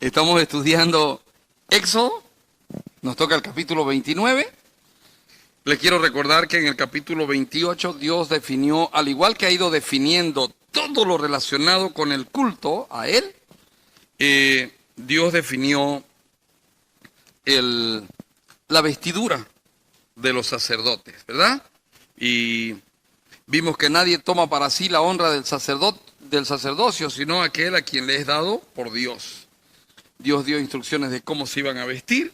Estamos estudiando Éxodo, nos toca el capítulo 29. Les quiero recordar que en el capítulo 28 Dios definió, al igual que ha ido definiendo todo lo relacionado con el culto a Él, Dios definió la vestidura de los sacerdotes, ¿verdad? Y vimos que nadie toma para sí la honra del sacerdocio, sino aquel a quien le es dado por Dios. Dios dio instrucciones de cómo se iban a vestir,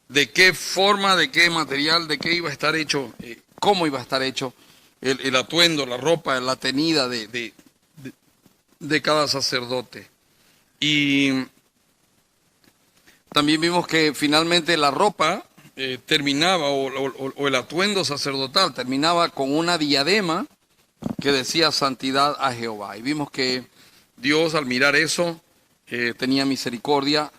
de qué forma, de qué material, de qué iba a estar hecho, cómo iba a estar hecho el atuendo, la ropa, la tenida de cada sacerdote. Y también vimos que finalmente la ropa terminaba, o el atuendo sacerdotal terminaba con una diadema que decía santidad a Jehová. Y vimos que Dios, al mirar eso, tenía misericordia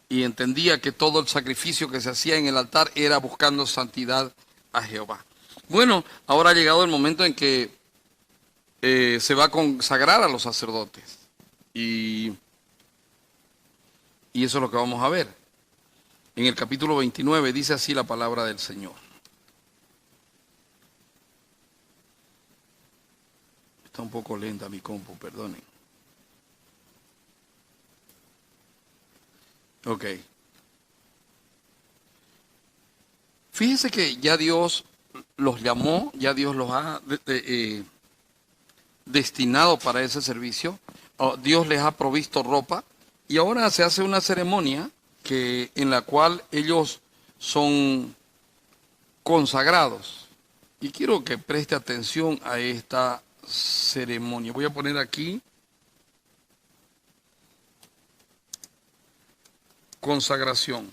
y entendía que todo el sacrificio que se hacía en el altar era buscando santidad a Jehová. Bueno, ahora ha llegado el momento en que se va a consagrar a los sacerdotes. Y eso es lo que vamos a ver. En el capítulo 29 dice así la palabra del Señor. Está un poco lenta mi compu, perdonen. Ok. Fíjense que ya Dios los llamó, ya Dios los ha destinado para ese servicio. Dios les ha provisto ropa y ahora se hace una ceremonia en la cual ellos son consagrados. Y quiero que preste atención a esta ceremonia. Voy a poner aquí consagración.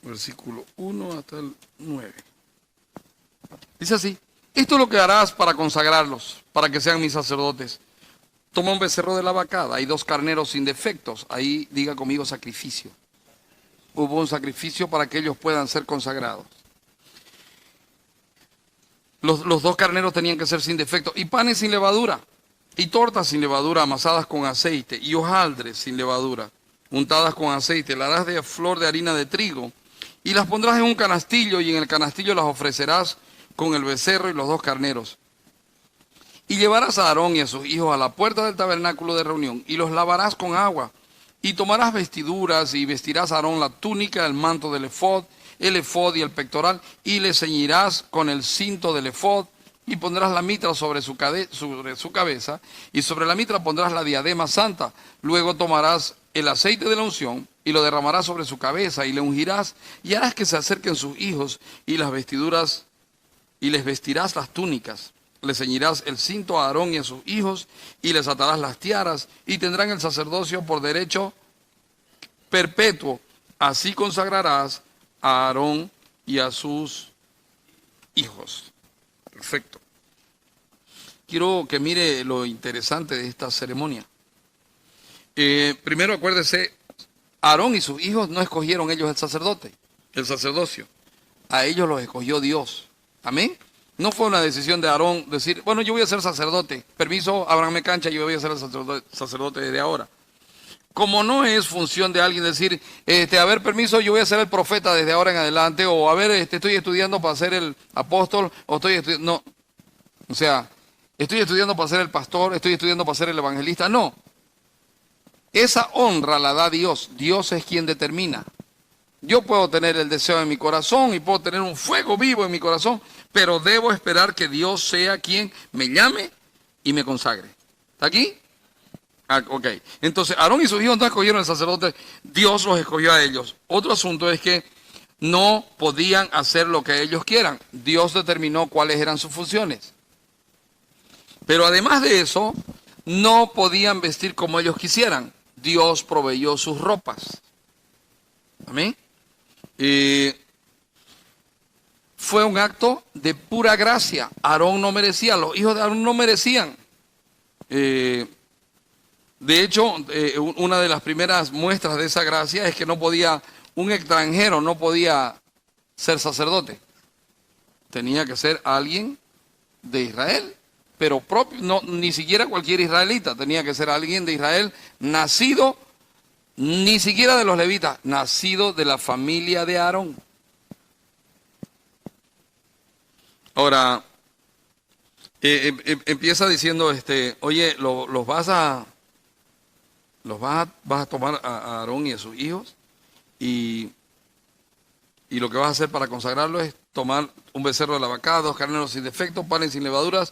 Versículo 1 hasta el 9. Dice así: esto es lo que harás para consagrarlos, para que sean mis sacerdotes. Toma un becerro de la vacada y 2 carneros sin defectos. Ahí diga conmigo sacrificio. Hubo un sacrificio para que ellos puedan ser consagrados. Los 2 carneros tenían que ser sin defecto. Y panes sin levadura. Y tortas sin levadura amasadas con aceite. Y hojaldres sin levadura untadas con aceite. La harás de flor de harina de trigo. Y las pondrás en un canastillo. Y en el canastillo las ofrecerás con el becerro y los 2 carneros. Y llevarás a Aarón y a sus hijos a la puerta del tabernáculo de reunión, y los lavarás con agua. Y tomarás vestiduras, y vestirás a Aarón la túnica, el manto del efod y el pectoral, y le ceñirás con el cinto del efod, y pondrás la mitra sobre su cabeza, y sobre la mitra pondrás la diadema santa. Luego tomarás el aceite de la unción, y lo derramarás sobre su cabeza, y le ungirás, y harás que se acerquen sus hijos, y las vestiduras, y les vestirás las túnicas. Le ceñirás el cinto a Aarón y a sus hijos, y les atarás las tiaras, y tendrán el sacerdocio por derecho perpetuo. Así consagrarás a Aarón y a sus hijos. Perfecto. Quiero que mire lo interesante de esta ceremonia. Primero acuérdese, Aarón y sus hijos no escogieron ellos el sacerdocio. A ellos los escogió Dios. Amén. No fue una decisión de Aarón decir, bueno, yo voy a ser sacerdote. Permiso, ábranme cancha, yo voy a ser el sacerdote desde ahora. Como no es función de alguien decir, a ver, permiso, yo voy a ser el profeta desde ahora en adelante, o a ver, estoy estudiando para ser el apóstol, o estoy estudiando, no. O sea, estoy estudiando para ser el pastor, estoy estudiando para ser el evangelista, no. Esa honra la da Dios. Dios es quien determina. Yo puedo tener el deseo en mi corazón y puedo tener un fuego vivo en mi corazón, pero debo esperar que Dios sea quien me llame y me consagre. ¿Está aquí? Ok. Entonces, Aarón y sus hijos no escogieron el sacerdote, Dios los escogió a ellos. Otro asunto es que no podían hacer lo que ellos quieran. Dios determinó cuáles eran sus funciones. Pero además de eso, no podían vestir como ellos quisieran. Dios proveyó sus ropas. Amén. Fue un acto de pura gracia. Aarón no merecía, los hijos de Aarón no merecían. De hecho, una de las primeras muestras de esa gracia es que un extranjero no podía ser sacerdote. Tenía que ser alguien de Israel pero propio, no, ni siquiera cualquier israelita, tenía que ser alguien de Israel, nacido, ni siquiera de los levitas, nacido de la familia de Aarón. Ahora, empieza diciendo, oye, vas a tomar a Aarón y a sus hijos, y lo que vas a hacer para consagrarlo es tomar un becerro de la vaca, 2 carneros sin defecto, panes sin levaduras,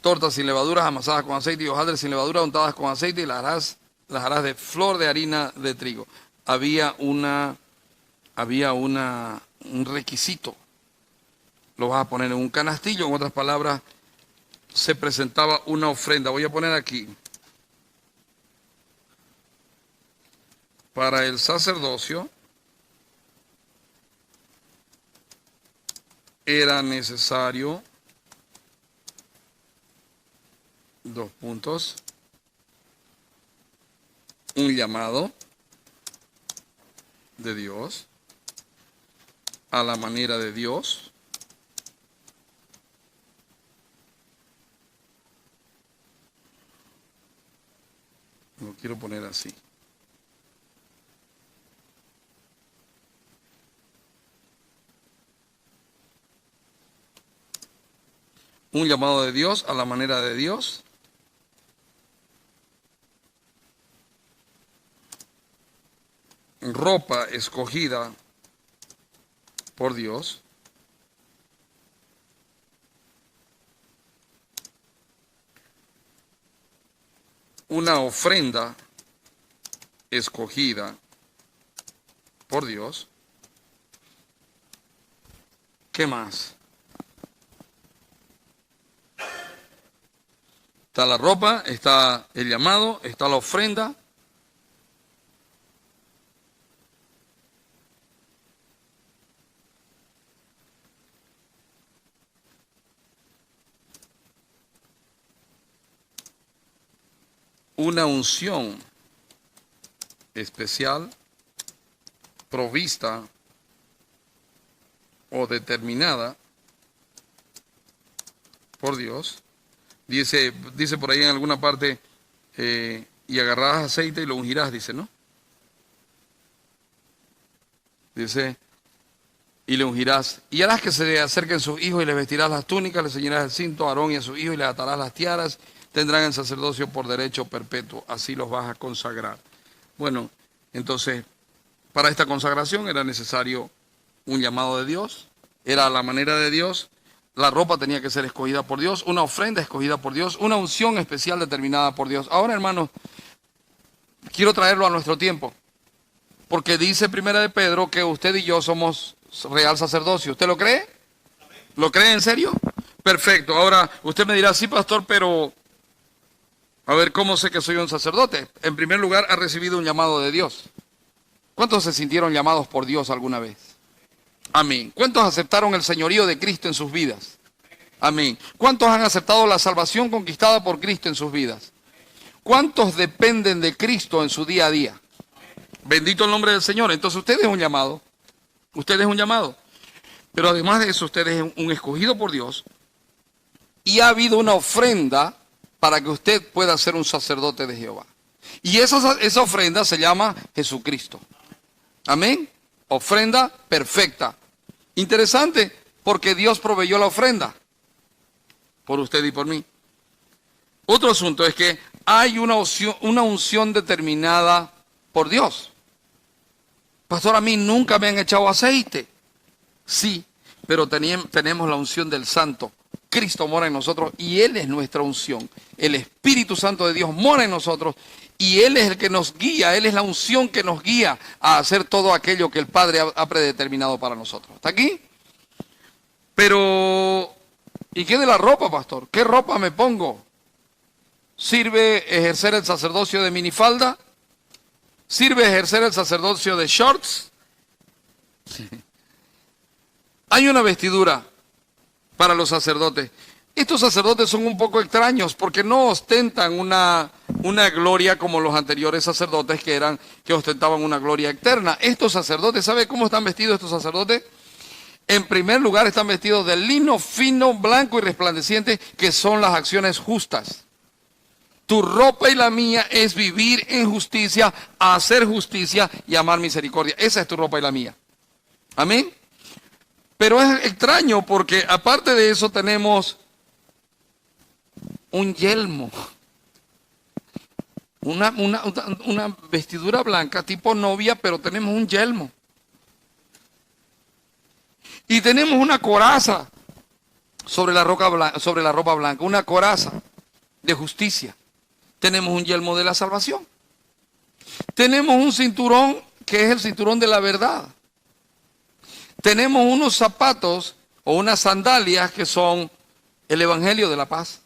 tortas sin levaduras, amasadas con aceite y hojaldres sin levadura, untadas con aceite, y las harás de flor de harina de trigo. Había un requisito. Lo vas a poner en un canastillo, en otras palabras, se presentaba una ofrenda. Voy a poner aquí. Para el sacerdocio era necesario, 2 puntos, un llamado de Dios, a la manera de Dios, lo quiero poner así. Un llamado de Dios a la manera de Dios. Ropa escogida por Dios. Una ofrenda escogida por Dios. ¿Qué más? Está la ropa, está el llamado, está la ofrenda. Una unción especial, provista o determinada por Dios. Dice por ahí en alguna parte, y agarrarás aceite y lo ungirás, dice, ¿no? Dice, y le ungirás, y harás que se le acerquen sus hijos y les vestirás las túnicas, les ceñirás el cinto a Aarón y a sus hijos y les atarás las tiaras, tendrán el sacerdocio por derecho perpetuo, así los vas a consagrar. Bueno, entonces, para esta consagración era necesario un llamado de Dios, era a la manera de Dios. La ropa tenía que ser escogida por Dios, una ofrenda escogida por Dios, una unción especial determinada por Dios. Ahora, hermanos, quiero traerlo a nuestro tiempo, porque dice Primera de Pedro que usted y yo somos real sacerdocio. ¿Usted lo cree? ¿Lo cree en serio? Perfecto. Ahora, usted me dirá, sí, pastor, pero a ver, ¿cómo sé que soy un sacerdote? En primer lugar, ha recibido un llamado de Dios. ¿Cuántos se sintieron llamados por Dios alguna vez? Amén. ¿Cuántos aceptaron el señorío de Cristo en sus vidas? Amén. ¿Cuántos han aceptado la salvación conquistada por Cristo en sus vidas? ¿Cuántos dependen de Cristo en su día a día? Bendito el nombre del Señor. Entonces usted es un llamado. Usted es un llamado. Pero además de eso, usted es un escogido por Dios. Y ha habido una ofrenda para que usted pueda ser un sacerdote de Jehová. Y esa ofrenda se llama Jesucristo. Amén. Ofrenda perfecta. Interesante, porque Dios proveyó la ofrenda por usted y por mí. Otro asunto es que hay una unción determinada por Dios. Pastor, a mí nunca me han echado aceite. Sí, pero tenemos la unción del Santo. Cristo mora en nosotros y Él es nuestra unción. El Espíritu Santo de Dios mora en nosotros y Él es el que nos guía. Él es la unción que nos guía a hacer todo aquello que el Padre ha predeterminado para nosotros. ¿Está aquí? Pero, ¿y qué de la ropa, pastor? ¿Qué ropa me pongo? ¿Sirve ejercer el sacerdocio de minifalda? ¿Sirve ejercer el sacerdocio de shorts? Sí. Hay una vestidura para los sacerdotes. Estos sacerdotes son un poco extraños porque no ostentan una gloria como los anteriores sacerdotes que ostentaban una gloria eterna. Estos sacerdotes, ¿sabe cómo están vestidos estos sacerdotes? En primer lugar están vestidos de lino fino, blanco y resplandeciente, que son las acciones justas. Tu ropa y la mía es vivir en justicia, hacer justicia y amar misericordia. Esa es tu ropa y la mía. Amén. Pero es extraño porque aparte de eso tenemos un yelmo. Una vestidura blanca tipo novia, pero tenemos un yelmo. Y tenemos una coraza sobre la ropa blanca, una coraza de justicia. Tenemos un yelmo de la salvación. Tenemos un cinturón que es el cinturón de la verdad. Tenemos unos zapatos o unas sandalias que son el evangelio de la paz.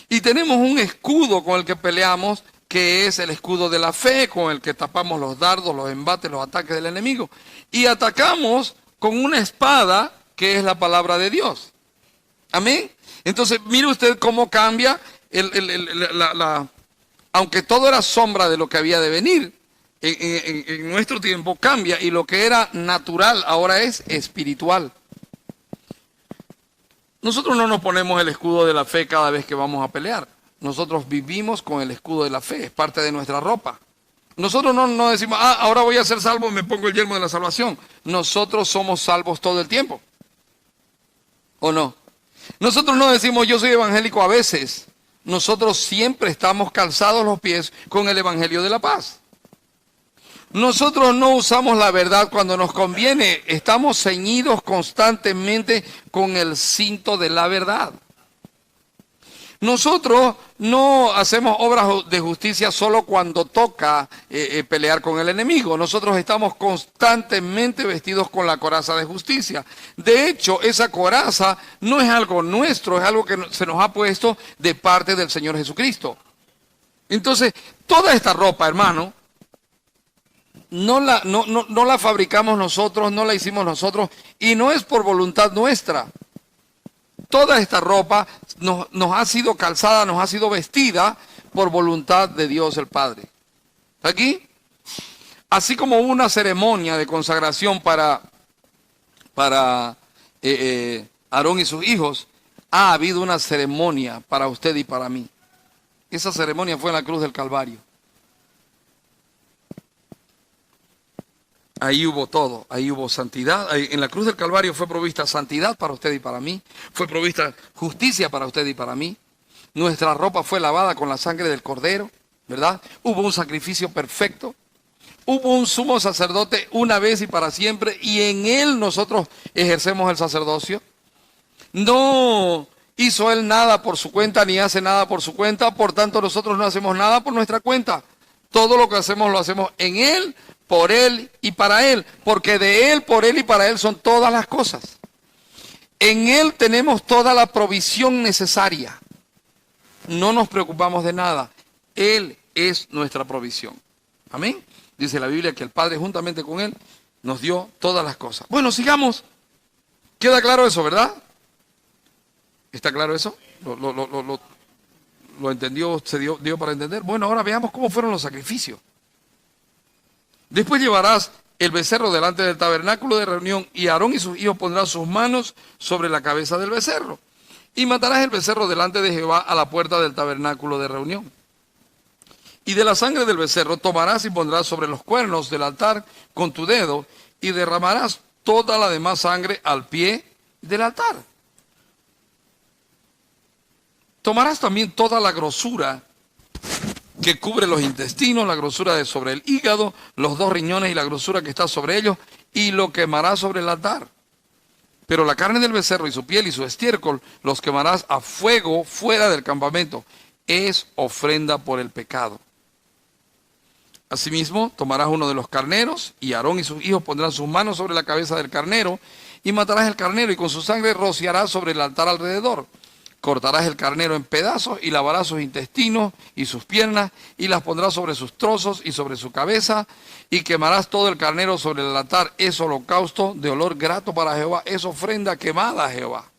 Y tenemos un escudo con el que peleamos, que es el escudo de la fe, con el que tapamos los dardos, los embates, los ataques del enemigo. Y atacamos con una espada que es la palabra de Dios. Amén. Entonces, mire usted cómo cambia, aunque todo era sombra de lo que había de venir, en nuestro tiempo cambia y lo que era natural ahora es espiritual. Nosotros no nos ponemos el escudo de la fe cada vez que vamos a pelear. Nosotros vivimos con el escudo de la fe, es parte de nuestra ropa. Nosotros no decimos, ahora voy a ser salvo y me pongo el yelmo de la salvación. Nosotros somos salvos todo el tiempo. ¿O no? Nosotros no decimos, yo soy evangélico a veces. Nosotros siempre estamos calzados los pies con el evangelio de la paz. Nosotros no usamos la verdad cuando nos conviene. Estamos ceñidos constantemente con el cinto de la verdad. Nosotros no hacemos obras de justicia solo cuando toca pelear con el enemigo. Nosotros estamos constantemente vestidos con la coraza de justicia. De hecho, esa coraza no es algo nuestro, es algo que se nos ha puesto de parte del Señor Jesucristo. Entonces, toda esta ropa, hermano, no la fabricamos nosotros, no la hicimos nosotros, y no es por voluntad nuestra. Toda esta ropa nos ha sido calzada, nos ha sido vestida por voluntad de Dios el Padre. Aquí, así como hubo una ceremonia de consagración para Aarón y sus hijos, ha habido una ceremonia para usted y para mí. Esa ceremonia fue en la cruz del Calvario. Ahí hubo todo, ahí hubo santidad. En la cruz del Calvario fue provista santidad para usted y para mí. Fue provista justicia para usted y para mí. Nuestra ropa fue lavada con la sangre del Cordero, ¿verdad? Hubo un sacrificio perfecto. Hubo un sumo sacerdote una vez y para siempre. Y en él nosotros ejercemos el sacerdocio. No hizo él nada por su cuenta ni hace nada por su cuenta. Por tanto, nosotros no hacemos nada por nuestra cuenta. Todo lo que hacemos lo hacemos en él, por él y para él, porque de él, por él y para él son todas las cosas. En él tenemos toda la provisión necesaria. No nos preocupamos de nada. Él es nuestra provisión. Amén. Dice la Biblia que el Padre juntamente con él nos dio todas las cosas. Bueno, sigamos. ¿Queda claro eso, verdad? ¿Está claro eso? ¿Lo entendió? ¿Se dio para entender? Bueno, ahora veamos cómo fueron los sacrificios. Después llevarás el becerro delante del tabernáculo de reunión y Aarón y sus hijos pondrán sus manos sobre la cabeza del becerro. Y matarás el becerro delante de Jehová a la puerta del tabernáculo de reunión. Y de la sangre del becerro tomarás y pondrás sobre los cuernos del altar con tu dedo y derramarás toda la demás sangre al pie del altar. Tomarás también toda la grosura que cubre los intestinos, la grosura de sobre el hígado, los 2 riñones y la grosura que está sobre ellos, y lo quemarás sobre el altar. Pero la carne del becerro y su piel y su estiércol los quemarás a fuego fuera del campamento. Es ofrenda por el pecado. Asimismo, tomarás uno de los carneros, y Aarón y sus hijos pondrán sus manos sobre la cabeza del carnero, y matarás el carnero, y con su sangre rociarás sobre el altar alrededor. Cortarás el carnero en pedazos y lavarás sus intestinos y sus piernas y las pondrás sobre sus trozos y sobre su cabeza y quemarás todo el carnero sobre el altar. Es holocausto de olor grato para Jehová, es ofrenda quemada a Jehová.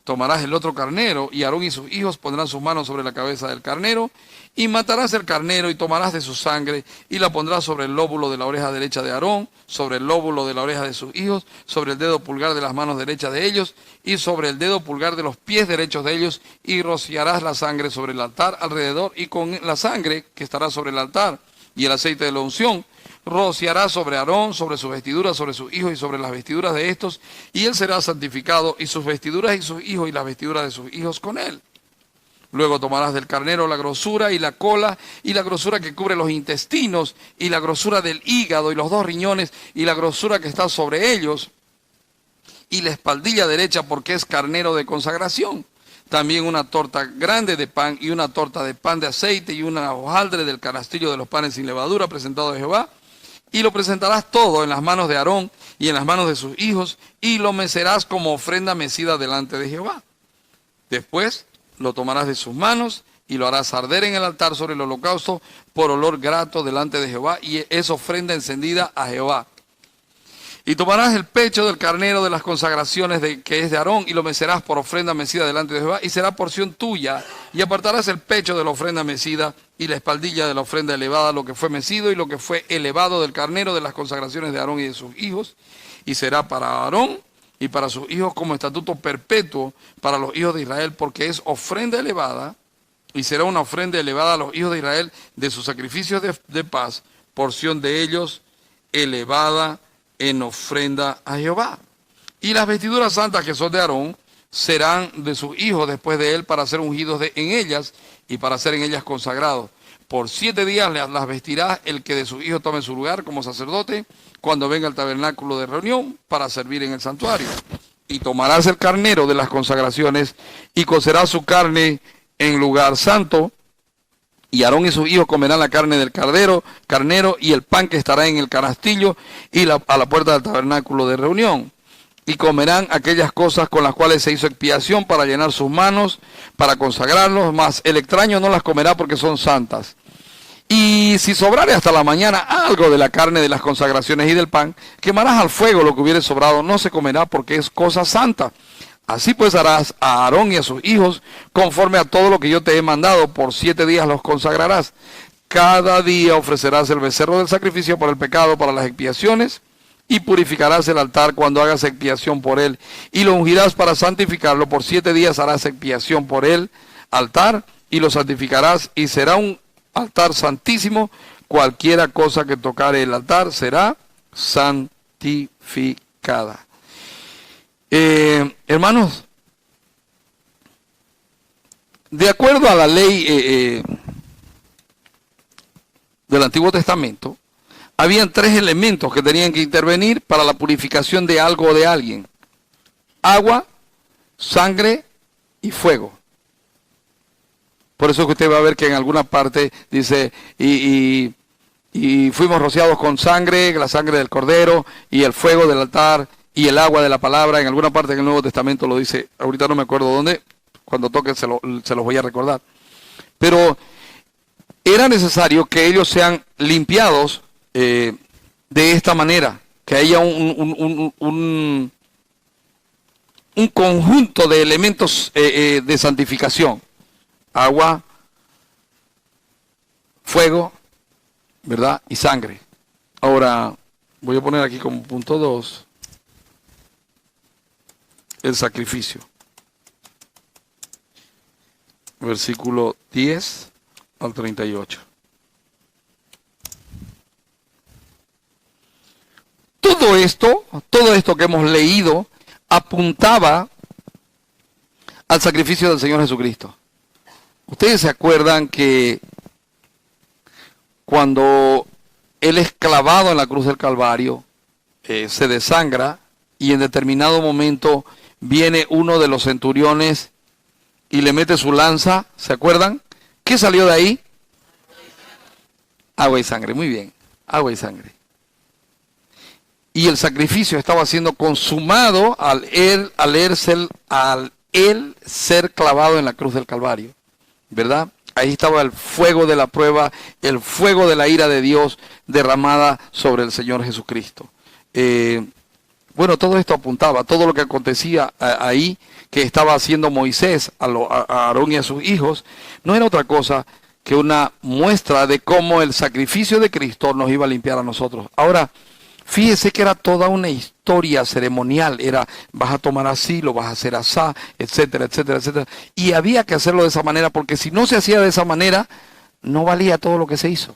tomarás el otro carnero, y Aarón y sus hijos pondrán sus manos sobre la cabeza del carnero, y matarás el carnero, y tomarás de su sangre, y la pondrás sobre el lóbulo de la oreja derecha de Aarón, sobre el lóbulo de la oreja de sus hijos, sobre el dedo pulgar de las manos derechas de ellos, y sobre el dedo pulgar de los pies derechos de ellos, y rociarás la sangre sobre el altar alrededor, y con la sangre que estará sobre el altar, y el aceite de la unción, rociará sobre Aarón, sobre sus vestiduras, sobre sus hijos y sobre las vestiduras de estos, y él será santificado, y sus vestiduras y sus hijos y las vestiduras de sus hijos con él. Luego tomarás del carnero la grosura y la cola, y la grosura que cubre los intestinos, y la grosura del hígado y los dos riñones, y la grosura que está sobre ellos, y la espaldilla derecha, porque es carnero de consagración. También una torta grande de pan, y una torta de pan de aceite, y una hojaldre del canastillo de los panes sin levadura, presentado a Jehová. Y lo presentarás todo en las manos de Aarón y en las manos de sus hijos, y lo mecerás como ofrenda mecida delante de Jehová. Después lo tomarás de sus manos y lo harás arder en el altar sobre el holocausto por olor grato delante de Jehová, y es ofrenda encendida a Jehová. Y tomarás el pecho del carnero de las consagraciones que es de Aarón, y lo mecerás por ofrenda mecida delante de Jehová, y será porción tuya. Y apartarás el pecho de la ofrenda mecida y la espaldilla de la ofrenda elevada, lo que fue mecido y lo que fue elevado del carnero de las consagraciones de Aarón y de sus hijos, y será para Aarón y para sus hijos como estatuto perpetuo para los hijos de Israel, porque es ofrenda elevada, y será una ofrenda elevada a los hijos de Israel de sus sacrificios de paz, porción de ellos elevada en ofrenda a Jehová. Y las vestiduras santas que son de Aarón serán de sus hijos después de él, para ser ungidos en ellas y para ser en ellas consagrados. Por 7 días las vestirá el que de sus hijos tome su lugar como sacerdote, cuando venga al tabernáculo de reunión para servir en el santuario. Y tomarás el carnero de las consagraciones y cocerás su carne en lugar santo, y Aarón y sus hijos comerán la carne del carnero y el pan que estará en el canastillo y a la puerta del tabernáculo de reunión. Y comerán aquellas cosas con las cuales se hizo expiación para llenar sus manos, para consagrarlos, mas el extraño no las comerá porque son santas. Y si sobrare hasta la mañana algo de la carne de las consagraciones y del pan, quemarás al fuego lo que hubiere sobrado, no se comerá porque es cosa santa. Así pues harás a Aarón y a sus hijos conforme a todo lo que yo te he mandado. Por 7 días los consagrarás. Cada día ofrecerás el becerro del sacrificio por el pecado, para las expiaciones, y purificarás el altar cuando hagas expiación por él, y lo ungirás para santificarlo. Por 7 días harás expiación por el altar, y lo santificarás, y será un altar santísimo. Cualquiera cosa que tocare el altar será santificada. Hermanos, de acuerdo a la ley del Antiguo Testamento, habían 3 elementos que tenían que intervenir para la purificación de algo o de alguien: agua, sangre y fuego. Por eso que usted va a ver que en alguna parte dice, y fuimos rociados con sangre, la sangre del cordero, y el fuego del altar, y el agua de la palabra. En alguna parte en el Nuevo Testamento lo dice, ahorita no me acuerdo dónde, cuando toque se los voy a recordar. Pero era necesario que ellos sean limpiados de esta manera, que haya un conjunto de elementos de santificación: agua, fuego, ¿verdad? Y sangre. Ahora, voy a poner aquí como punto 2 el sacrificio. Versículo 10 al 38. Todo esto que hemos leído apuntaba al sacrificio del Señor Jesucristo. Ustedes se acuerdan que cuando Él es clavado en la cruz del Calvario, se desangra, y en determinado momento viene uno de los centuriones y le mete su lanza. ¿Se acuerdan? ¿Qué salió de ahí? Agua y sangre. Muy bien, agua y sangre. Y el sacrificio estaba siendo consumado al él ser clavado en la cruz del Calvario, ¿verdad? Ahí estaba el fuego de la prueba, el fuego de la ira de Dios derramada sobre el Señor Jesucristo. Bueno, todo esto apuntaba, todo lo que acontecía ahí, que estaba haciendo Moisés a Aarón y a sus hijos, no era otra cosa que una muestra de cómo el sacrificio de Cristo nos iba a limpiar a nosotros. Ahora, fíjese que era toda una historia ceremonial, era vas a tomar así, lo vas a hacer asá, etcétera, etcétera, etcétera. Y había que hacerlo de esa manera, porque si no se hacía de esa manera, no valía todo lo que se hizo.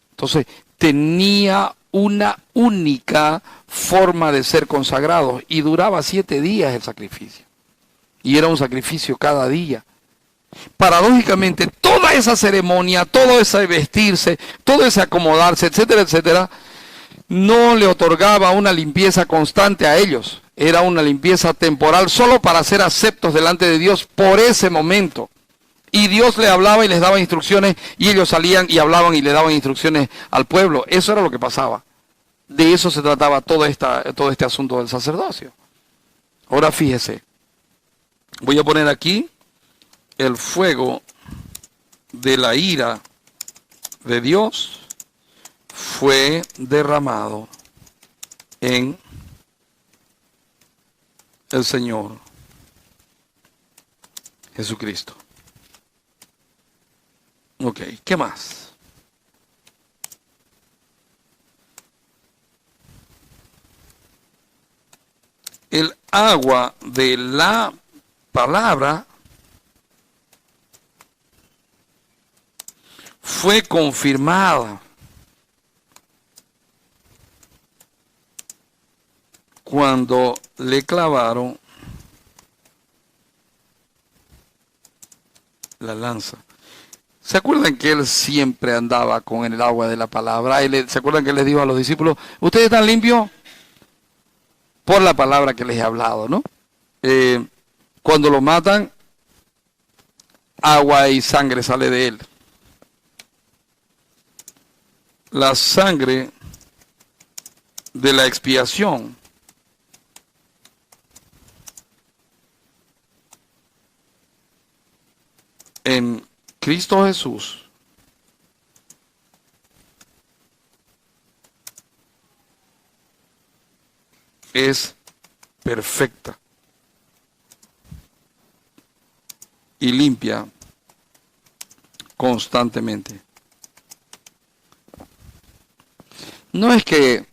Entonces, tenía una única forma de ser consagrados y duraba 7 días el sacrificio. Y era un sacrificio cada día. Paradójicamente, toda esa ceremonia, todo ese vestirse, todo ese acomodarse, etcétera, etcétera, no le otorgaba una limpieza constante a ellos. Era una limpieza temporal solo para ser aceptos delante de Dios por ese momento. Y Dios le hablaba y les daba instrucciones y ellos salían y hablaban y le daban instrucciones al pueblo. Eso era lo que pasaba. De eso se trataba todo este asunto del sacerdocio. Ahora fíjese, voy a poner aquí el fuego de la ira de Dios fue derramado en el Señor Jesucristo. Ok, ¿qué más? El agua de la palabra fue confirmada cuando le clavaron la lanza. ¿Se acuerdan que él siempre andaba con el agua de la palabra? ¿Se acuerdan que les dijo a los discípulos, ustedes están limpios por la palabra que les he hablado, ¿no? Cuando lo matan, agua y sangre sale de él. La sangre de la expiación en Cristo Jesús es perfecta y limpia constantemente. No es que,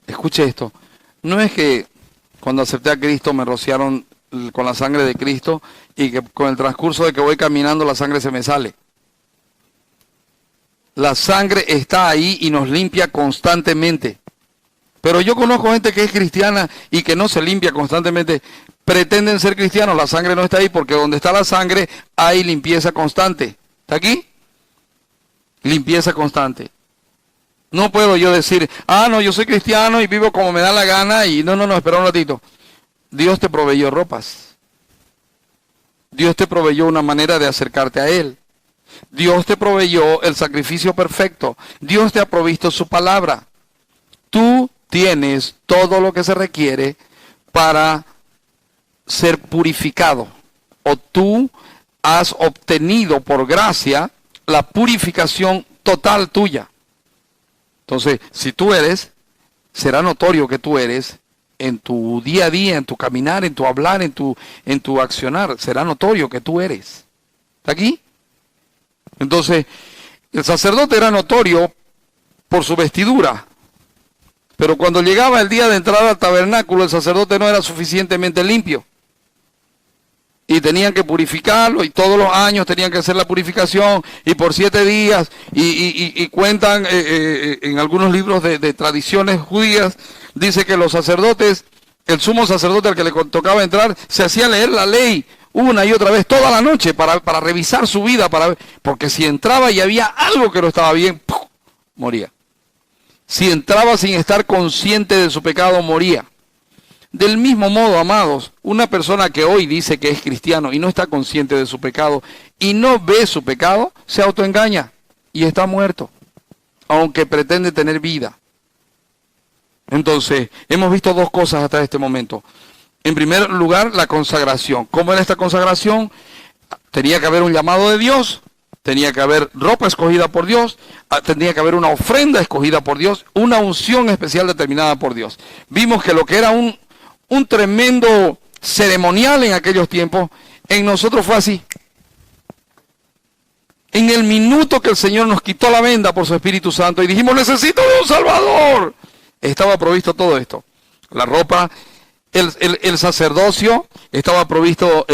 escuche esto, no es que cuando acepté a Cristo me rociaron con la sangre de Cristo y que con el transcurso de que voy caminando la sangre se me sale. La sangre está ahí y nos limpia constantemente. Pero yo conozco gente que es cristiana y que no se limpia constantemente. Pretenden ser cristianos, la sangre no está ahí porque donde está la sangre hay limpieza constante. ¿Está aquí? Limpieza constante. No puedo yo decir, no, yo soy cristiano y vivo como me da la gana y no, espera un ratito. Dios te proveyó ropas. Dios te proveyó una manera de acercarte a Él. Dios te proveyó el sacrificio perfecto. Dios te ha provisto su palabra. Tú tienes todo lo que se requiere para ser purificado. O tú has obtenido por gracia la purificación total tuya. Entonces, si tú eres, será notorio que tú eres en tu día a día, en tu caminar, en tu hablar, en tu accionar. Será notorio que tú eres. ¿Está aquí? Entonces, el sacerdote era notorio por su vestidura. Pero cuando llegaba el día de entrada al tabernáculo, el sacerdote no era suficientemente limpio. Y tenían que purificarlo, y todos los años tenían que hacer la purificación, y por 7 días, y cuentan en algunos libros de tradiciones judías, dice que los sacerdotes, el sumo sacerdote al que le tocaba entrar, se hacía leer la ley una y otra vez, toda la noche, para revisar su vida, porque si entraba y había algo que no estaba bien, ¡pum!, moría. Si entraba sin estar consciente de su pecado, moría. Del mismo modo, amados, una persona que hoy dice que es cristiano y no está consciente de su pecado y no ve su pecado, se autoengaña y está muerto, aunque pretende tener vida. Entonces, hemos visto 2 cosas hasta este momento. En primer lugar, la consagración. ¿Cómo era esta consagración? Tenía que haber un llamado de Dios tenía que haber ropa escogida por Dios, tenía que haber una ofrenda escogida por Dios, una unción especial determinada por Dios. Vimos que lo que era un tremendo ceremonial en aquellos tiempos, en nosotros fue así. En el minuto que el Señor nos quitó la venda por su Espíritu Santo y dijimos, necesito de un Salvador, estaba provisto todo esto. La ropa, el sacerdocio, estaba provisto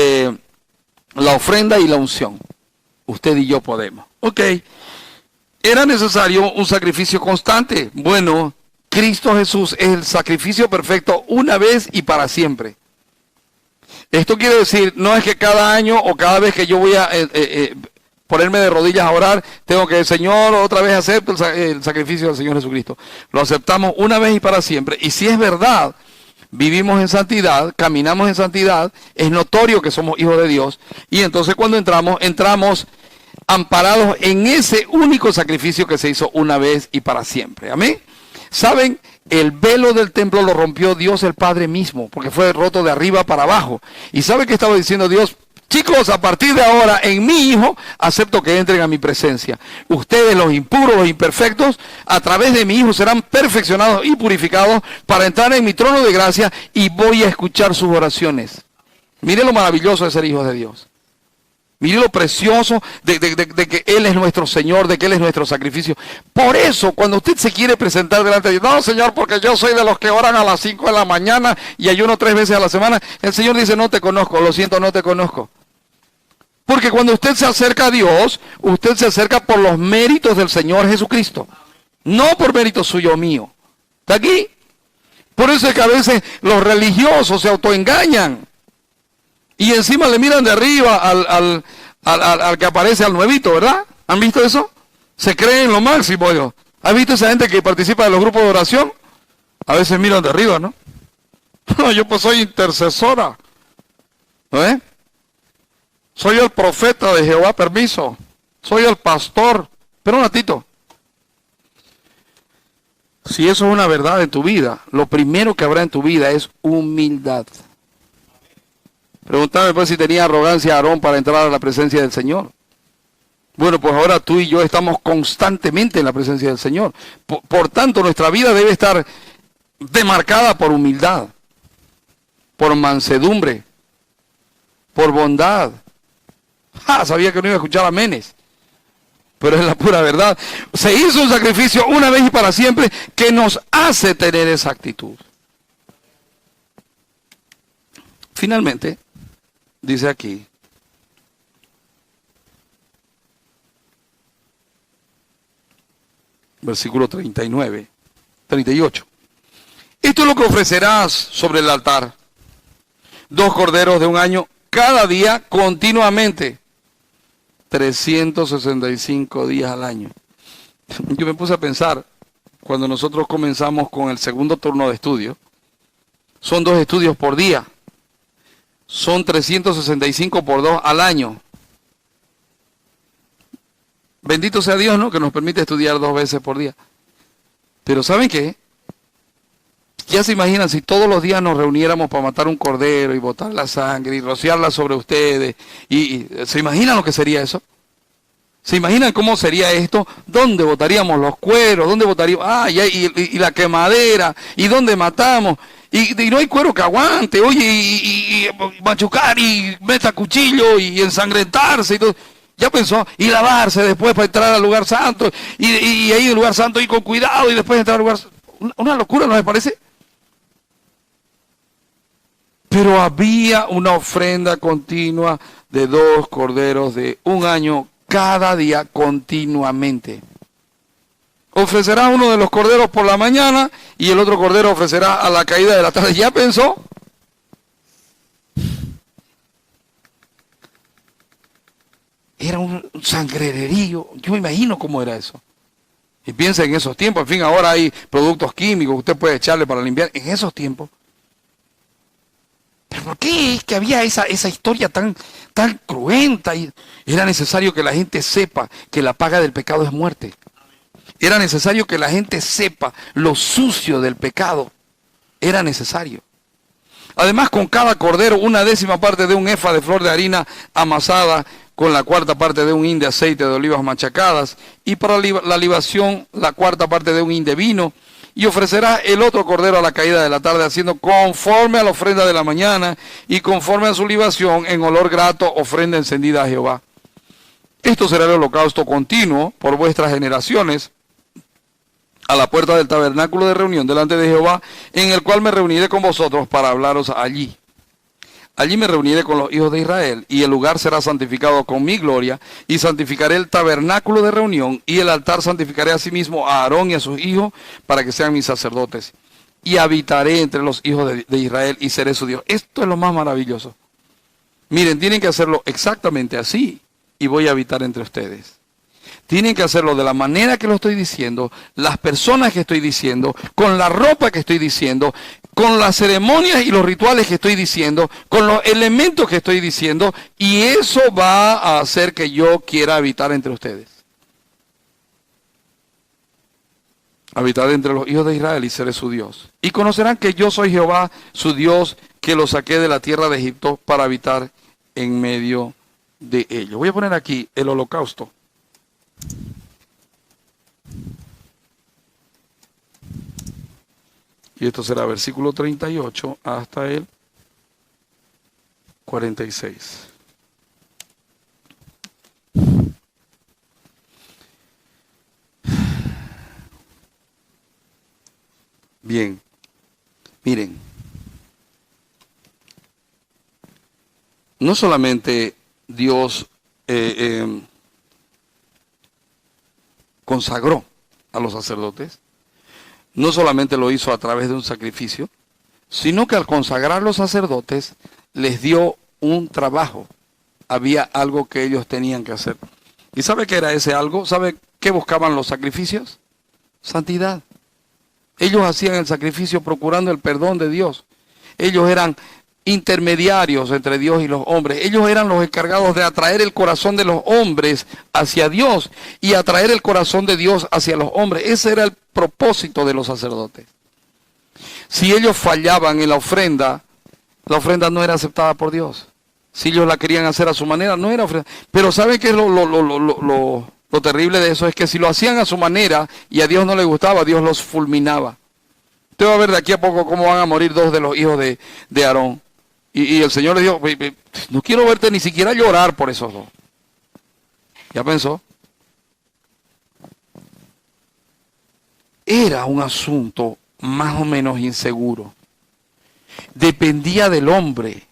la ofrenda y la unción. Usted y yo podemos. Ok. Era necesario un sacrificio constante. Bueno, Cristo Jesús es el sacrificio perfecto una vez y para siempre. Esto quiere decir, no es que cada año o cada vez que yo voy a ponerme de rodillas a orar, tengo que, Señor, otra vez acepto el sacrificio del Señor Jesucristo. Lo aceptamos una vez y para siempre. Y si es verdad, vivimos en santidad, caminamos en santidad, es notorio que somos hijos de Dios. Y entonces cuando entramos amparados en ese único sacrificio que se hizo una vez y para siempre. Amén. ¿Saben? El velo del templo lo rompió Dios el Padre mismo, porque fue roto de arriba para abajo. ¿Y sabe qué estaba diciendo Dios? Chicos, a partir de ahora, en mi Hijo, acepto que entren a mi presencia. Ustedes, los impuros, los imperfectos, a través de mi Hijo serán perfeccionados y purificados para entrar en mi trono de gracia y voy a escuchar sus oraciones. Mire lo maravilloso de ser hijos de Dios. Mire lo precioso de que Él es nuestro Señor, de que Él es nuestro sacrificio. Por eso, cuando usted se quiere presentar delante de Dios, no, Señor, porque yo soy de los que oran a las 5 de la mañana y ayuno 3 veces a la semana, el Señor dice, no te conozco, lo siento, no te conozco. Porque cuando usted se acerca a Dios, usted se acerca por los méritos del Señor Jesucristo. No por mérito suyo o mío. ¿Está aquí? Por eso es que a veces los religiosos se autoengañan. Y encima le miran de arriba al que aparece, al nuevito, ¿verdad? ¿Han visto eso? Se creen lo máximo, yo. ¿Has visto esa gente que participa de los grupos de oración? A veces miran de arriba, ¿no? No, yo pues soy intercesora. ¿No es? Soy el profeta de Jehová, permiso. Soy el pastor. Pero un ratito. Si eso es una verdad en tu vida, lo primero que habrá en tu vida es humildad. Preguntame pues si tenía arrogancia Aarón para entrar a la presencia del Señor. Bueno, pues ahora tú y yo estamos constantemente en la presencia del Señor. Por tanto, nuestra vida debe estar demarcada por humildad, por mansedumbre, por bondad. Sabía que no iba a escuchar amenes, pero es la pura verdad. Se hizo un sacrificio una vez y para siempre que nos hace tener esa actitud. Finalmente, dice aquí, versículo 38. Esto es lo que ofrecerás sobre el altar. 2 corderos de un año cada día continuamente. 365 días al año. Yo me puse a pensar, cuando nosotros comenzamos con el segundo turno de estudio, son 2 estudios por día. Son 365 por 2 al año. Bendito sea Dios, ¿no? Que nos permite estudiar 2 veces por día. Pero ¿saben qué? Ya se imaginan si todos los días nos reuniéramos para matar un cordero y botar la sangre y rociarla sobre ustedes. Y ¿se imaginan lo que sería eso? ¿Se imaginan cómo sería esto? ¿Dónde botaríamos los cueros? ¿Dónde botaríamos? Y la quemadera. ¿Y dónde matamos? Y no hay cuero que aguante. Oye, y machucar y meta cuchillo y ensangrentarse y todo. Ya pensó, y lavarse después para entrar al lugar santo. Y ahí en el lugar santo ir con cuidado y después entrar al lugar santo. Una locura, ¿no les parece? Pero había una ofrenda continua de 2 corderos de un año cada día continuamente. Ofrecerá uno de los corderos por la mañana y el otro cordero ofrecerá a la caída de la tarde. ¿Ya pensó? Era un sangrererío. Yo me imagino cómo era eso. Y piensa en esos tiempos. En fin, ahora hay productos químicos que usted puede echarle para limpiar. En esos tiempos. ¿Pero por qué es que había esa historia tan cruenta? Y era necesario que la gente sepa que la paga del pecado es muerte. Era necesario que la gente sepa lo sucio del pecado. Era necesario. Además, con cada cordero, 1/10 parte de un efa de flor de harina amasada con la cuarta parte de un hin de aceite de olivas machacadas, y para la libación la cuarta parte de un hin de vino. Y ofrecerá el otro cordero a la caída de la tarde, haciendo conforme a la ofrenda de la mañana y conforme a su libación en olor grato, ofrenda encendida a Jehová. Esto será el holocausto continuo por vuestras generaciones a la puerta del tabernáculo de reunión delante de Jehová, en el cual me reuniré con vosotros para hablaros allí. Allí me reuniré con los hijos de Israel, y el lugar será santificado con mi gloria, y santificaré el tabernáculo de reunión, y el altar santificaré asimismo a Aarón y a sus hijos, para que sean mis sacerdotes. Y habitaré entre los hijos de Israel, y seré su Dios. Esto es lo más maravilloso. Miren, tienen que hacerlo exactamente así, y voy a habitar entre ustedes. Tienen que hacerlo de la manera que lo estoy diciendo, las personas que estoy diciendo, con la ropa que estoy diciendo, con las ceremonias y los rituales que estoy diciendo, con los elementos que estoy diciendo, y eso va a hacer que yo quiera habitar entre ustedes. Habitar entre los hijos de Israel y seré su Dios. Y conocerán que yo soy Jehová, su Dios, que los saqué de la tierra de Egipto para habitar en medio de ellos. Voy a poner aquí el holocausto. Y esto será versículo 38 hasta el 46. Bien, miren, no solamente Dios consagró a los sacerdotes, no solamente lo hizo a través de un sacrificio, sino que al consagrar los sacerdotes les dio un trabajo. Había algo que ellos tenían que hacer. ¿Y sabe qué era ese algo? ¿Sabe qué buscaban los sacrificios? Santidad. Ellos hacían el sacrificio procurando el perdón de Dios. Ellos eran intermediarios entre Dios y los hombres. Ellos eran los encargados de atraer el corazón de los hombres hacia Dios y atraer el corazón de Dios hacia los hombres. Ese era el propósito de los sacerdotes. Si ellos fallaban en la ofrenda no era aceptada por Dios. Si ellos la querían hacer a su manera, no era ofrenda. Pero ¿saben qué es lo terrible de eso? Es que si lo hacían a su manera y a Dios no le gustaba, Dios los fulminaba. Usted va a ver de aquí a poco cómo van a morir dos de los hijos de Aarón. Y el Señor le dijo, no quiero verte ni siquiera llorar por esos dos. ¿Ya pensó? Era un asunto más o menos inseguro. Dependía del hombre.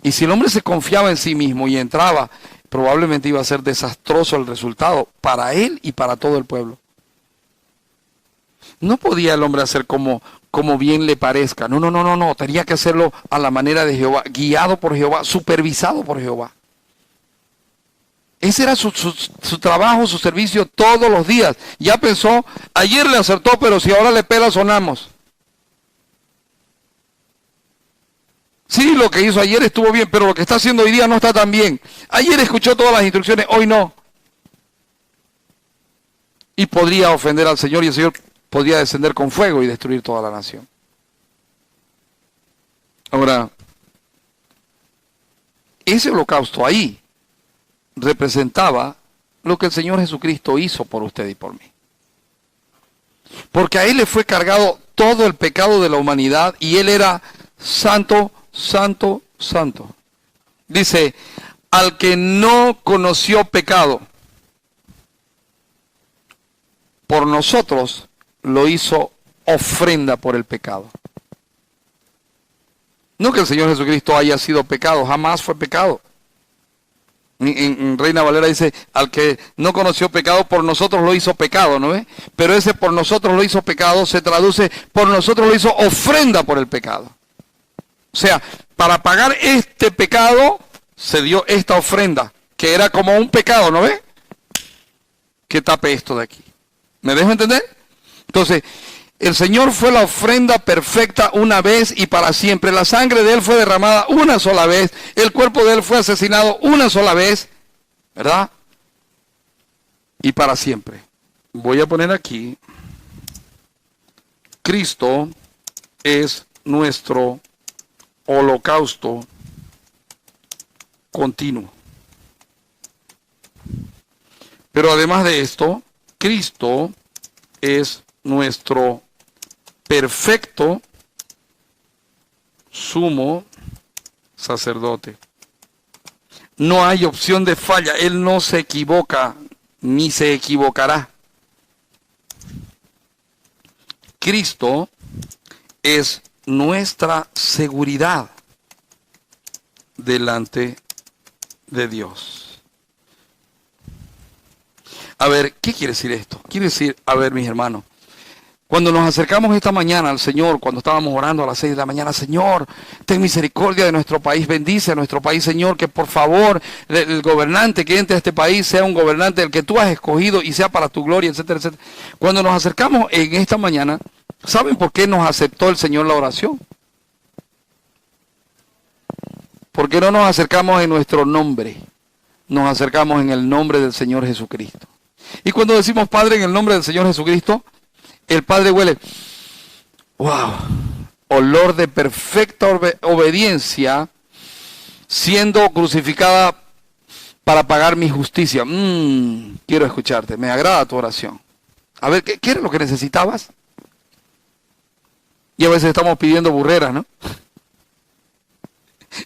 Y si el hombre se confiaba en sí mismo y entraba, probablemente iba a ser desastroso el resultado para él y para todo el pueblo. No podía el hombre hacer como bien le parezca. No. Tenía que hacerlo a la manera de Jehová, guiado por Jehová, supervisado por Jehová. Ese era su trabajo, su servicio todos los días. Ya pensó, ayer le acertó, pero si ahora le pela, sonamos. Sí, lo que hizo ayer estuvo bien, pero lo que está haciendo hoy día no está tan bien. Ayer escuchó todas las instrucciones, hoy no. Y podría ofender al Señor y el Señor podría descender con fuego y destruir toda la nación. Ahora, ese holocausto ahí representaba lo que el Señor Jesucristo hizo por usted y por mí. Porque a Él le fue cargado todo el pecado de la humanidad y Él era santo, santo, santo. Dice, al que no conoció pecado, por nosotros lo hizo ofrenda por el pecado. No que el Señor Jesucristo haya sido pecado, jamás fue pecado. En Reina Valera dice, al que no conoció pecado, por nosotros lo hizo pecado, ¿no ve? Pero ese por nosotros lo hizo pecado se traduce, por nosotros lo hizo ofrenda por el pecado. O sea, para pagar este pecado, se dio esta ofrenda, que era como un pecado, ¿no ve? Que tape esto de aquí. ¿Me dejo entender? Entonces, el Señor fue la ofrenda perfecta una vez y para siempre. La sangre de Él fue derramada una sola vez. El cuerpo de Él fue asesinado una sola vez. ¿Verdad? Y para siempre. Voy a poner aquí. Cristo es nuestro holocausto continuo. Pero además de esto, Cristo es nuestro perfecto sumo sacerdote. No hay opción de falla. Él no se equivoca, ni se equivocará. Cristo es nuestra seguridad delante de Dios. A ver, ¿qué quiere decir esto? Quiere decir, a ver, mis hermanos, cuando nos acercamos esta mañana al Señor, cuando estábamos orando a las 6 de la mañana, Señor, ten misericordia de nuestro país, bendice a nuestro país, Señor, que por favor el gobernante que entre a este país sea un gobernante del que tú has escogido y sea para tu gloria, etcétera, etcétera. Cuando nos acercamos en esta mañana, ¿saben por qué nos aceptó el Señor la oración? Porque no nos acercamos en nuestro nombre, nos acercamos en el nombre del Señor Jesucristo. Y cuando decimos Padre en el nombre del Señor Jesucristo, el Padre huele, wow, olor de perfecta obediencia, siendo crucificada para pagar mi justicia. Quiero escucharte, me agrada tu oración. A ver, ¿qué era lo que necesitabas? Y a veces estamos pidiendo burreras, ¿no?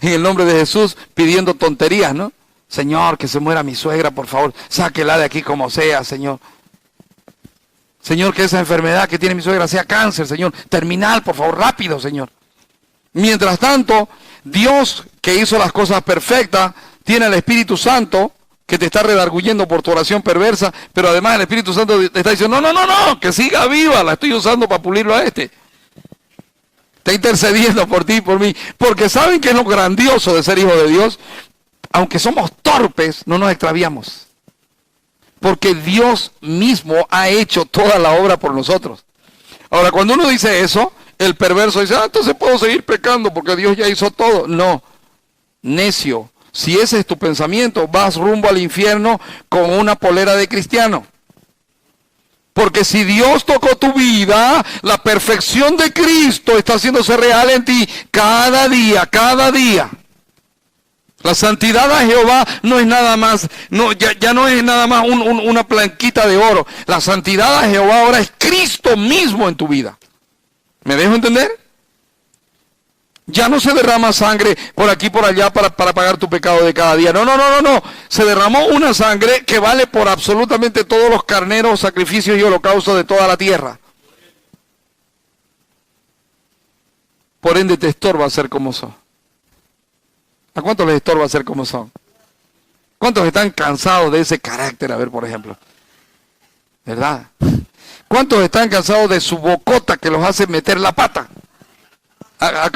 En el nombre de Jesús, pidiendo tonterías, ¿no? Señor, que se muera mi suegra, por favor, sáquela de aquí como sea, Señor. Señor, que esa enfermedad que tiene mi suegra sea cáncer, Señor, terminal, por favor, rápido, Señor. Mientras tanto, Dios, que hizo las cosas perfectas, tiene el Espíritu Santo, que te está redarguyendo por tu oración perversa, pero además el Espíritu Santo te está diciendo, no, que siga viva, la estoy usando para pulirlo a este. Está intercediendo por ti y por mí, porque ¿saben qué es lo grandioso de ser hijo de Dios? Aunque somos torpes, no nos extraviamos. Porque Dios mismo ha hecho toda la obra por nosotros. Ahora, cuando uno dice eso, el perverso dice, entonces puedo seguir pecando porque Dios ya hizo todo. No, necio. Si ese es tu pensamiento, vas rumbo al infierno con una polera de cristiano. Porque si Dios tocó tu vida, la perfección de Cristo está haciéndose real en ti cada día, cada día. La santidad a Jehová no es nada más, ya no es nada más una planquita de oro. La santidad a Jehová ahora es Cristo mismo en tu vida. ¿Me dejo entender? Ya no se derrama sangre por aquí por allá para pagar tu pecado de cada día. No. Se derramó una sangre que vale por absolutamente todos los carneros, sacrificios y holocaustos de toda la tierra. Por ende te estorba ser como sos. ¿A cuántos les estorba ser como son? ¿Cuántos están cansados de ese carácter? A ver, por ejemplo. ¿Verdad? ¿Cuántos están cansados de su bocota que los hace meter la pata?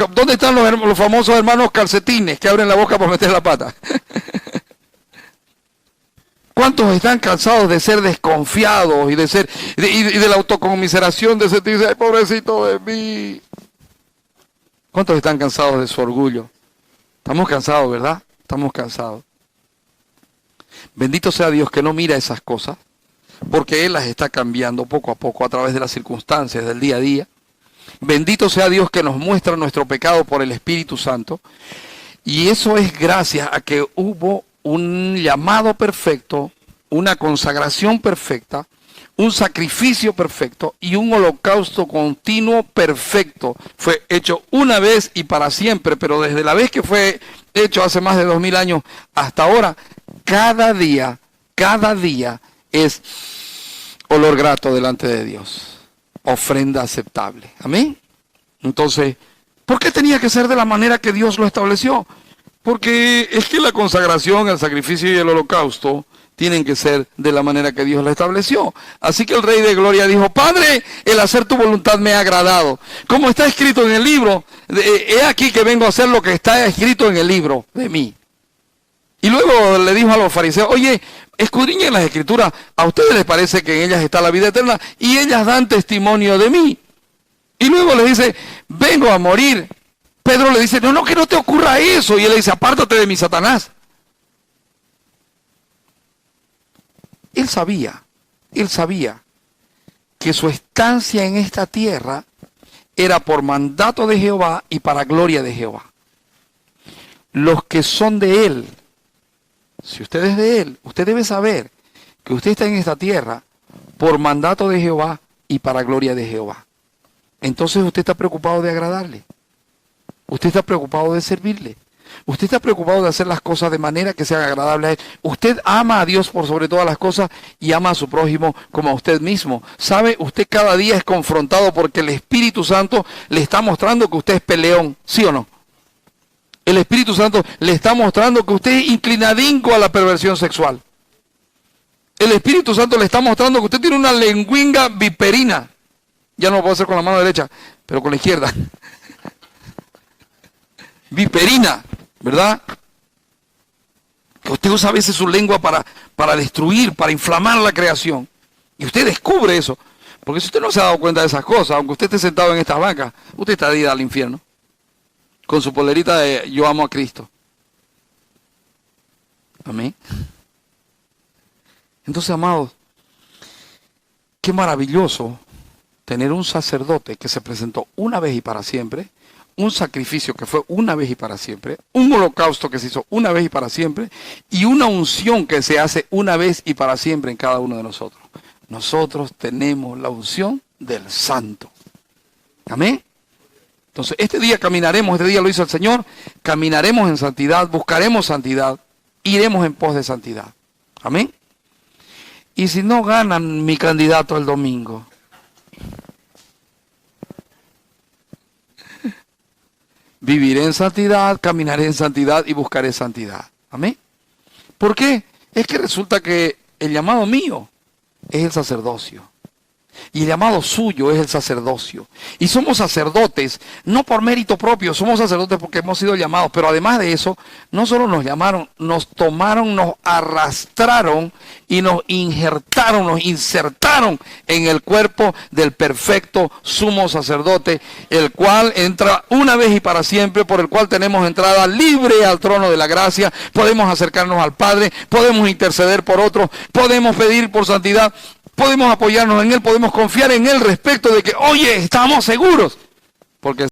¿Dónde están los famosos hermanos calcetines que abren la boca para meter la pata? ¿Cuántos están cansados de ser desconfiados y de la autoconmiseración, de sentirse, ay, pobrecito de mí? ¿Cuántos están cansados de su orgullo? Estamos cansados, ¿verdad? Estamos cansados. Bendito sea Dios que no mira esas cosas, porque Él las está cambiando poco a poco a través de las circunstancias del día a día. Bendito sea Dios que nos muestra nuestro pecado por el Espíritu Santo. Y eso es gracias a que hubo un llamado perfecto, una consagración perfecta, un sacrificio perfecto y un holocausto continuo perfecto. Fue hecho una vez y para siempre, pero desde la vez que fue hecho hace más de 2000 años hasta ahora, cada día es olor grato delante de Dios. Ofrenda aceptable. Amén. Entonces, ¿por qué tenía que ser de la manera que Dios lo estableció? Porque es que la consagración, el sacrificio y el holocausto tienen que ser de la manera que Dios la estableció. Así que el Rey de Gloria dijo, Padre, el hacer tu voluntad me ha agradado. Como está escrito en el libro, he aquí que vengo a hacer lo que está escrito en el libro de mí. Y luego le dijo a los fariseos, oye, escudriñen las escrituras, a ustedes les parece que en ellas está la vida eterna y ellas dan testimonio de mí. Y luego le dice, vengo a morir. Pedro le dice, no, que no te ocurra eso. Y él le dice, apártate de mí, Satanás. Él sabía que su estancia en esta tierra era por mandato de Jehová y para gloria de Jehová. Los que son de Él, si usted es de Él, usted debe saber que usted está en esta tierra por mandato de Jehová y para gloria de Jehová. Entonces usted está preocupado de agradarle. Usted está preocupado de servirle. Usted está preocupado de hacer las cosas de manera que sean agradables a Él. Usted ama a Dios por sobre todas las cosas y ama a su prójimo como a usted mismo. ¿Sabe? Usted cada día es confrontado porque el Espíritu Santo le está mostrando que usted es peleón. ¿Sí o no? El Espíritu Santo le está mostrando que usted es inclinadinco a la perversión sexual. El Espíritu Santo le está mostrando que usted tiene una lengüinga viperina. Ya no lo puedo hacer con la mano derecha, pero con la izquierda. Viperina, ¿verdad? Que usted usa a veces su lengua para destruir, para inflamar la creación. Y usted descubre eso. Porque si usted no se ha dado cuenta de esas cosas, aunque usted esté sentado en estas bancas, usted está de ida al infierno. Con su polerita de yo amo a Cristo. Amén. Entonces, amados, qué maravilloso tener un sacerdote que se presentó una vez y para siempre, un sacrificio que fue una vez y para siempre, un holocausto que se hizo una vez y para siempre, y una unción que se hace una vez y para siempre en cada uno de nosotros. Nosotros tenemos la unción del Santo. Amén. Entonces, este día caminaremos, este día lo hizo el Señor, caminaremos en santidad, buscaremos santidad, iremos en pos de santidad. Amén. Y si no ganan mi candidato el domingo, viviré en santidad, caminaré en santidad y buscaré santidad. Amén. ¿Por qué? Es que resulta que el llamado mío es el sacerdocio. Y el llamado suyo es el sacerdocio. Y somos sacerdotes, no por mérito propio, somos sacerdotes porque hemos sido llamados. Pero además de eso, no solo nos llamaron, nos tomaron, nos arrastraron y nos injertaron, nos insertaron en el cuerpo del perfecto sumo sacerdote, el cual entra una vez y para siempre, por el cual tenemos entrada libre al trono de la gracia, podemos acercarnos al Padre, podemos interceder por otros, podemos pedir por santidad. Podemos apoyarnos en Él, podemos confiar en Él respecto de que, oye, estamos seguros. Porque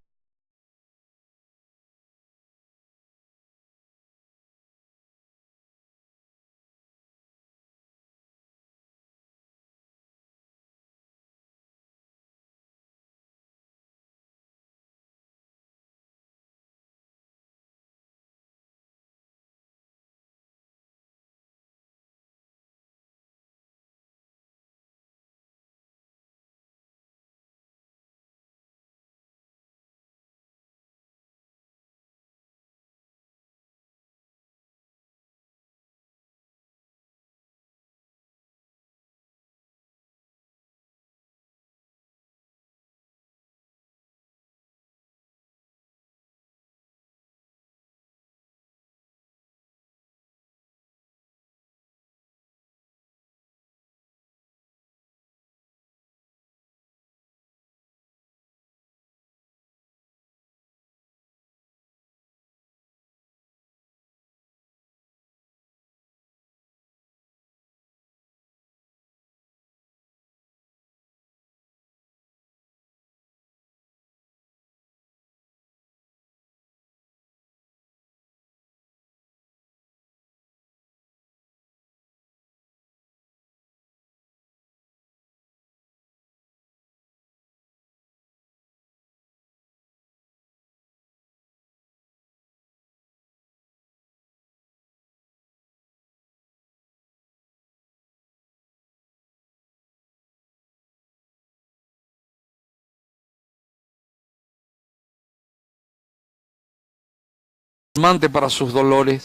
para sus dolores.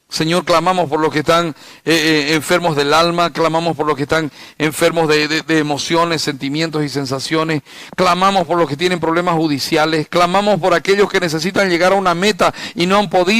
Señor, clamamos por los que están enfermos del alma, clamamos por los que están enfermos de emociones, sentimientos y sensaciones, clamamos por los que tienen problemas judiciales, clamamos por aquellos que necesitan llegar a una meta y no han podido.